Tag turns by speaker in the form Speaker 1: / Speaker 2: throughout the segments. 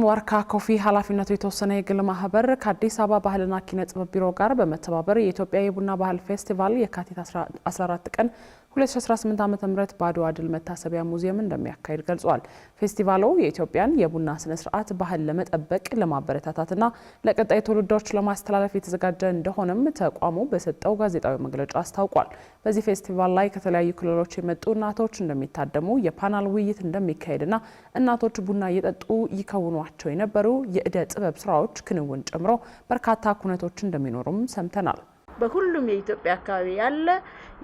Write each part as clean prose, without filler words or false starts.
Speaker 1: ዋርካ ኮፊ ኃላፊነቱ የተወሰነ የግል ማህበር ከአዲስ አበባ ባህልና ኪነ ጥበብ ቢሮ ጋር በመተባበር የኢትዮጵያ የቡና ባህል ፌስቲቫል የካቲት 14 ቀን 2018 ዓ.ም በአድዋ ድል መታሰቢያ ሙዚየም እንደሚያካሂድ ገልጿል። ፌስቲቫሉ የኢትዮጵያን የቡና ስነ ስርዓት ባህል ለመጠበቅ ለማበረታታትና ለቀጣይ ትውልዶች ለማስተላለፍ የተዘጋጀ እንደሆነም ተቋሙ በሰጠው ጋዜጣዊ መግለጫ አስታውቋል። በዚህ ፌስቲቫል ላይ ከተለያዩ ክልሎች የመጡ እናቶች እንደሚታደሙ፣ የፓናል ውይይት እንደሚካሄድና እናቶች ቡና እየጠጡ ይከውኗቸው የነበሩ የእደ ጥበብ ስራዎች ክንውን ጨምሮ በርካታ ኩነቶች እንደሚኖሩም ሰምተናል።
Speaker 2: በሁሉም የኢትዮጵያ አካባቢ ያለ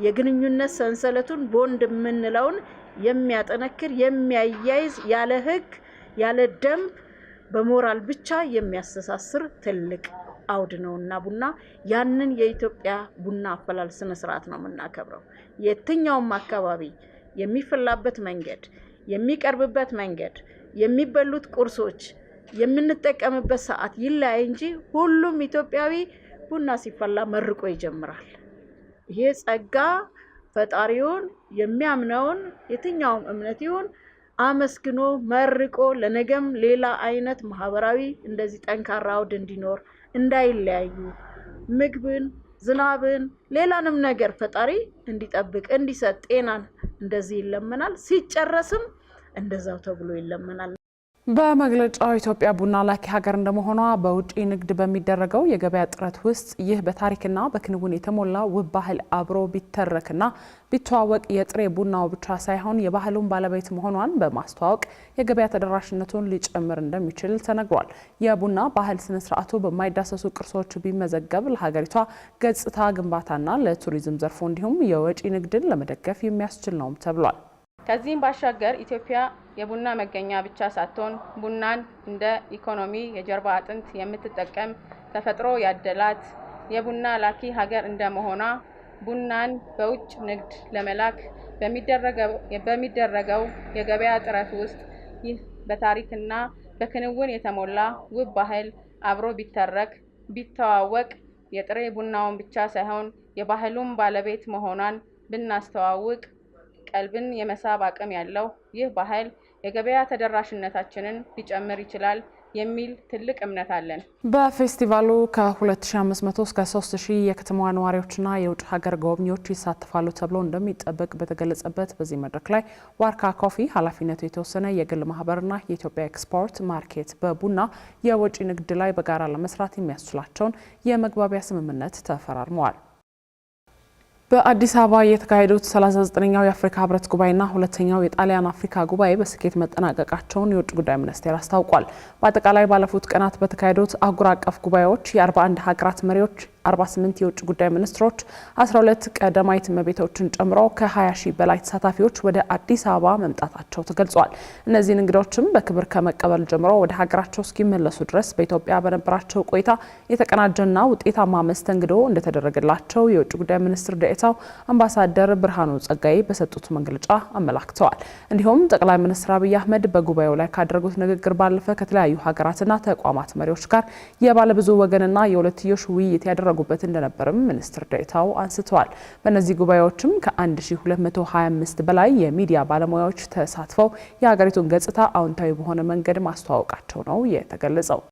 Speaker 2: የግንኙነት ሰንሰለቱን ቦንድ የምንለውን የሚያጠነክር የሚያያይዝ ያለ ህግ ያለ ደንብ በሞራል ብቻ የሚያስተሳስር ትልቅ አውድ ነውና ቡና ያንን የኢትዮጵያ ቡና አፈላል ስነ ስርዓት ነው የምናከብረው። የትኛውም አካባቢ የሚፈላበት መንገድ፣ የሚቀርብበት መንገድ፣ የሚበሉት ቁርሶች፣ የምንጠቀምበት ሰዓት ይለያይ እንጂ ሁሉም ኢትዮጵያዊ ቡና ሲፈላ መርቆ ይጀምራል። ይሄ ጸጋ ፈጣሪውን የሚያምነውን የትኛውም እምነት ይሁን አመስግኖ መርቆ ለነገም ሌላ አይነት ማህበራዊ እንደዚህ ጠንካራ አውድ እንዲኖር እንዳይለያዩ ምግብን፣ ዝናብን፣ ሌላንም ነገር ፈጣሪ እንዲጠብቅ እንዲሰጥ ጤናን እንደዚህ ይለመናል። ሲጨረስም እንደዛው ተብሎ ይለመናል።
Speaker 1: በመግለጫው ኢትዮጵያ ቡና ላኪ ሀገር እንደመሆኗ በውጪ ንግድ በሚደረገው የገበያ ጥረት ውስጥ ይህ በታሪክና በክንውን የተሞላ ውብ ባህል አብሮ ቢተረክና ቢተዋወቅ የጥሬ ቡናው ብቻ ሳይሆን የባህሉን ባለቤት መሆኗን በማስተዋወቅ የገበያ ተደራሽነቱን ሊጨምር እንደሚችል ተነግሯል። የቡና ባህል ስነ ስርዓቱ በማይዳሰሱ ቅርሶች ቢመዘገብ ለሀገሪቷ ገጽታ ግንባታና ለቱሪዝም ዘርፉ እንዲሁም የወጪ ንግድን ለመደገፍ የሚያስችል ነውም ተብሏል።
Speaker 3: ከዚህም ባሻገር ኢትዮጵያ የቡና መገኛ ብቻ ሳትሆን ቡናን እንደ ኢኮኖሚ የጀርባ አጥንት የምትጠቀም ተፈጥሮ ያደላት የቡና ላኪ ሀገር እንደመሆኗ ቡናን በውጭ ንግድ ለመላክ በሚደረገው የገበያ ጥረት ውስጥ ይህ በታሪክና በክንውን የተሞላ ውብ ባህል አብሮ ቢተረክ ቢተዋወቅ የጥሬ ቡናውን ብቻ ሳይሆን የባህሉን ባለቤት መሆኗን ብናስተዋውቅ ቀልብን የመሳብ አቅም ያለው ይህ ባህል የገበያ ተደራሽነታችንን ሊጨምር ይችላል የሚል ትልቅ እምነት አለን።
Speaker 1: በፌስቲቫሉ ከ2500 እስከ 3000 የከተማዋ ነዋሪዎችና የውጭ ሀገር ጎብኚዎች ይሳተፋሉ ተብሎ እንደሚጠበቅ በተገለጸበት በዚህ መድረክ ላይ ዋርካ ኮፊ ኃላፊነቱ የተወሰነ የግል ማህበርና የኢትዮጵያ ኤክስፖርት ማርኬት በቡና የወጪ ንግድ ላይ በጋራ ለመስራት የሚያስችላቸውን የመግባቢያ ስምምነት ተፈራርመዋል። በአዲስ አበባ የተካሄዱት 39ኛው የአፍሪካ ህብረት ጉባኤና ሁለተኛው የጣሊያን አፍሪካ ጉባኤ በስኬት መጠናቀቃቸውን የውጭ ጉዳይ ሚኒስቴር አስታውቋል። በአጠቃላይ ባለፉት ቀናት በተካሄዱት አህጉር አቀፍ ጉባኤዎች የ41 ሀገራት መሪዎች 48 የውጭ ጉዳይ ሚኒስትሮች 12 ቀዳማዊት እመቤቶችን ጨምሮ ከ20 ሺህ በላይ ተሳታፊዎች ወደ አዲስ አበባ መምጣታቸው ተገልጿል። እነዚህን እንግዶችም በክብር ከመቀበል ጀምሮ ወደ ሀገራቸው እስኪመለሱ ድረስ በኢትዮጵያ በነበራቸው ቆይታ የተቀናጀና ውጤታማ መስተንግዶ እንደተደረገላቸው የውጭ ጉዳይ ሚኒስትር ዴኤታው አምባሳደር ብርሃኑ ጸጋይ በሰጡት መግለጫ አመላክተዋል። እንዲሁም ጠቅላይ ሚኒስትር አብይ አህመድ በጉባኤው ላይ ካደረጉት ንግግር ባለፈ ከተለያዩ ሀገራትና ተቋማት መሪዎች ጋር የባለብዙ ወገንና የሁለትዮሽ ውይይት ያደረጉበት እንደነበርም ሚኒስትር ዴኤታው አንስተዋል። በእነዚህ ጉባኤዎችም ከ1225 በላይ የሚዲያ ባለሙያዎች ተሳትፈው የሀገሪቱን ገጽታ አዎንታዊ በሆነ መንገድ ማስተዋወቃቸው ነው የተገለጸው።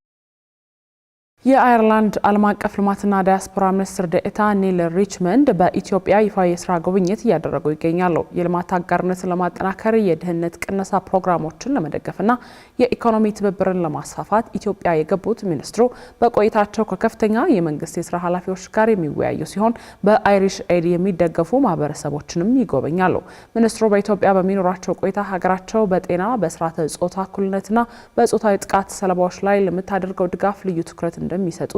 Speaker 1: የአየርላንድ ዓለም አቀፍ ልማትና ዳያስፖራ ሚኒስትር ዴኤታ ኒል ሪችመንድ በኢትዮጵያ ይፋ የስራ ጉብኝት እያደረጉ ይገኛሉ። የልማት አጋርነትን ለማጠናከር የድህነት ቅነሳ ፕሮግራሞችን ለመደገፍና የኢኮኖሚ ትብብርን ለማስፋፋት ኢትዮጵያ የገቡት ሚኒስትሩ በቆይታቸው ከከፍተኛ የመንግስት የስራ ኃላፊዎች ጋር የሚወያዩ ሲሆን በአይሪሽ ኤድ የሚደገፉ ማህበረሰቦችንም ይጎበኛሉ። ሚኒስትሩ በኢትዮጵያ በሚኖራቸው ቆይታ ሀገራቸው በጤና በስርዓተ ጾታ እኩልነትና በጾታዊ ጥቃት ሰለባዎች ላይ ለምታደርገው ድጋፍ ልዩ ትኩረት እንደሚሰጡ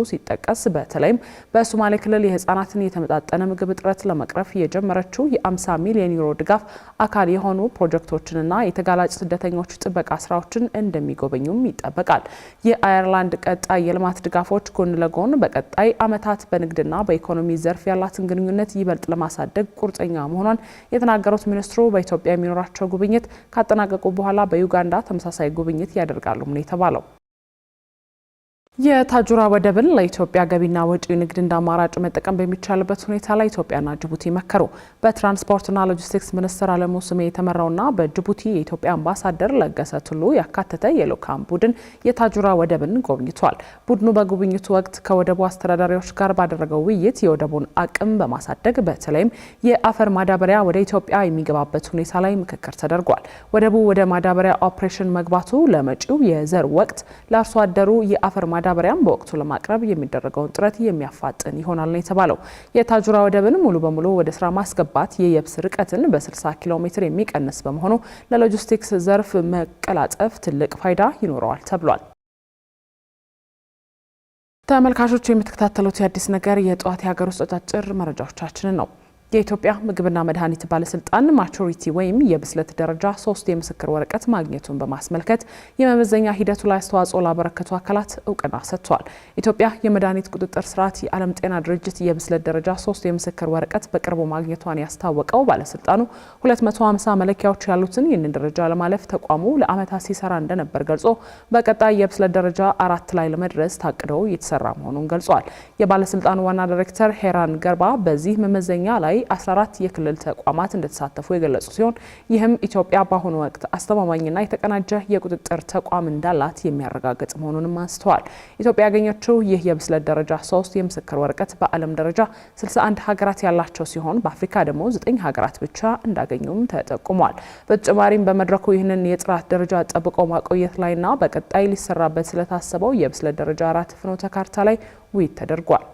Speaker 1: ሲጠቀስ በተለይም በሶማሌ ክልል የህፃናትን የተመጣጠነ ምግብ እጥረት ለመቅረፍ የጀመረችው የ50 ሚሊዮን ዩሮ ድጋፍ አካል የሆኑ ፕሮጀክቶችንና የተጋላጭ ስደተኞች ጥበቃ ስራዎችን እንደሚጎበኙም ይጠበቃል። የአየርላንድ ቀጣይ የልማት ድጋፎች ጎን ለጎን በቀጣይ ዓመታት በንግድና በኢኮኖሚ ዘርፍ ያላትን ግንኙነት ይበልጥ ለማሳደግ ቁርጠኛ መሆኗን የተናገሩት ሚኒስትሩ በኢትዮጵያ የሚኖራቸው ጉብኝት ካጠናቀቁ በኋላ በዩጋንዳ ተመሳሳይ ጉብኝት ያደርጋሉ ነው የተባለው። የታጁራ ወደብን ለኢትዮጵያ ገቢና ወጪ ንግድ እንዳማራጭ መጠቀም በሚቻልበት ሁኔታ ላይ ኢትዮጵያና ጅቡቲ መከሩ። በትራንስፖርትና ሎጂስቲክስ ሚኒስትር አለሙ ስሜ የተመራውና በጅቡቲ የኢትዮጵያ አምባሳደር ለገሰ ቱሉ ያካተተ የልዑካን ቡድን የታጁራ ወደብን ጎብኝቷል። ቡድኑ በጉብኝቱ ወቅት ከወደቡ አስተዳዳሪዎች ጋር ባደረገው ውይይት የወደቡን አቅም በማሳደግ በተለይም የአፈር ማዳበሪያ ወደ ኢትዮጵያ የሚገባበት ሁኔታ ላይ ምክክር ተደርጓል። ወደቡ ወደ ማዳበሪያ ኦፕሬሽን መግባቱ ለመጪው የዘር ወቅት ለአርሶ አደሩ የአፈር ማዳበሪያም በወቅቱ ለማቅረብ የሚደረገውን ጥረት የሚያፋጥን ይሆናል ነው የተባለው። የታጁራ ወደብን ሙሉ በሙሉ ወደ ስራ ማስገባት የየብስ ርቀትን በ60 ኪሎ ሜትር የሚቀንስ በመሆኑ ለሎጂስቲክስ ዘርፍ መቀላጠፍ ትልቅ ፋይዳ ይኖረዋል ተብሏል። ተመልካቾች የምትከታተሉት የአዲስ ነገር የጧት የሀገር ውስጥ አጫጭር መረጃዎቻችንን ነው። የኢትዮጵያ ምግብና መድኃኒት ባለስልጣን ማቹሪቲ ወይም የብስለት ደረጃ 3 የምስክር ወረቀት ማግኘቱን በማስመልከት የመመዘኛ ሂደቱ ላይ አስተዋጽኦ ላበረከቱ አካላት እውቅና ሰጥቷል። ኢትዮጵያ የመድኃኒት ቁጥጥር ስርዓት የዓለም ጤና ድርጅት የብስለት ደረጃ 3 የምስክር ወረቀት በቅርቡ ማግኘቷን ያስታወቀው ባለስልጣኑ 250 መለኪያዎች ያሉትን ይህንን ደረጃ ለማለፍ ተቋሙ ለዓመታት ሲሰራ እንደነበር ገልጾ በቀጣይ የብስለት ደረጃ 4 ላይ ለመድረስ ታቅደው እየተሰራ መሆኑን ገልጿል። የባለስልጣኑ ዋና ዳይሬክተር ሄራን ገርባ በዚህ መመዘኛ ላይ 14 የክልል ተቋማት እንደተሳተፉ የገለጹ ሲሆን ይህም ኢትዮጵያ በአሁኑ ወቅት አስተማማኝና የተቀናጀ የቁጥጥር ተቋም እንዳላት የሚያረጋግጥ መሆኑንም አንስተዋል። ኢትዮጵያ ያገኘችው ይህ የብስለት ደረጃ 3 የምስክር ወረቀት በዓለም ደረጃ 61 ሀገራት ያላቸው ሲሆን በአፍሪካ ደግሞ 9 ሀገራት ብቻ እንዳገኙም ተጠቁሟል። በተጨማሪም በመድረኩ ይህንን የጥራት ደረጃ ጠብቆ ማቆየት ላይና በቀጣይ ሊሰራበት ስለታሰበው የብስለት ደረጃ 4 ፍኖተ ካርታ ላይ ውይይት ተደርጓል።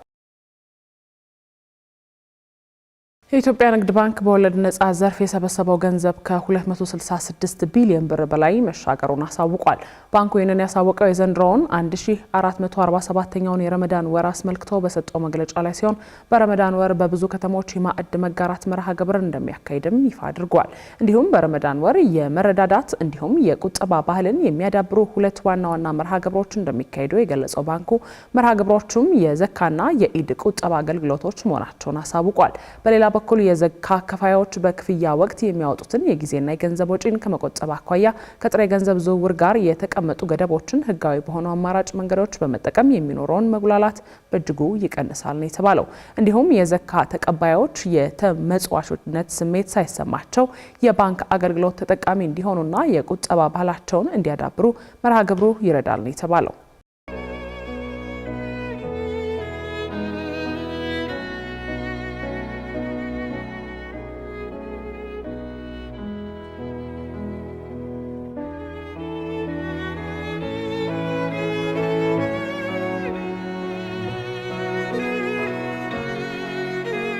Speaker 1: የኢትዮጵያ ንግድ ባንክ በወለድ ነጻ ዘርፍ የሰበሰበው ገንዘብ ከ266 ቢሊዮን ብር በላይ መሻገሩን አሳውቋል። ባንኩ ይህንን ያሳወቀው የዘንድሮውን 1447ኛውን የረመዳን ወር አስመልክቶ በሰጠው መግለጫ ላይ ሲሆን በረመዳን ወር በብዙ ከተሞች የማዕድ መጋራት መርሃ ግብር እንደሚያካሂድም ይፋ አድርጓል። እንዲሁም በረመዳን ወር የመረዳዳት እንዲሁም የቁጠባ ባህልን የሚያዳብሩ 2 ዋና ዋና መርሃ ግብሮች እንደሚካሄዱ የገለጸው ባንኩ መርሃ ግብሮቹም የዘካና የኢድ ቁጠባ አገልግሎቶች መሆናቸውን አሳውቋል። በሌላ በኩል የዘካ ከፋዮች በክፍያ ወቅት የሚያወጡትን የጊዜና የገንዘብ ወጪን ከመቆጠብ አኳያ ከጥሬ ገንዘብ ዝውውር ጋር የተቀመጡ ገደቦችን ህጋዊ በሆኑ አማራጭ መንገዶች በመጠቀም የሚኖረውን መጉላላት በእጅጉ ይቀንሳል ነው የተባለው። እንዲሁም የዘካ ተቀባዮች የተመጽዋችነት ስሜት ሳይሰማቸው የባንክ አገልግሎት ተጠቃሚ እንዲሆኑና የቁጠባ ባህላቸውን እንዲያዳብሩ መርሃ ግብሩ ይረዳል ነው የተባለው።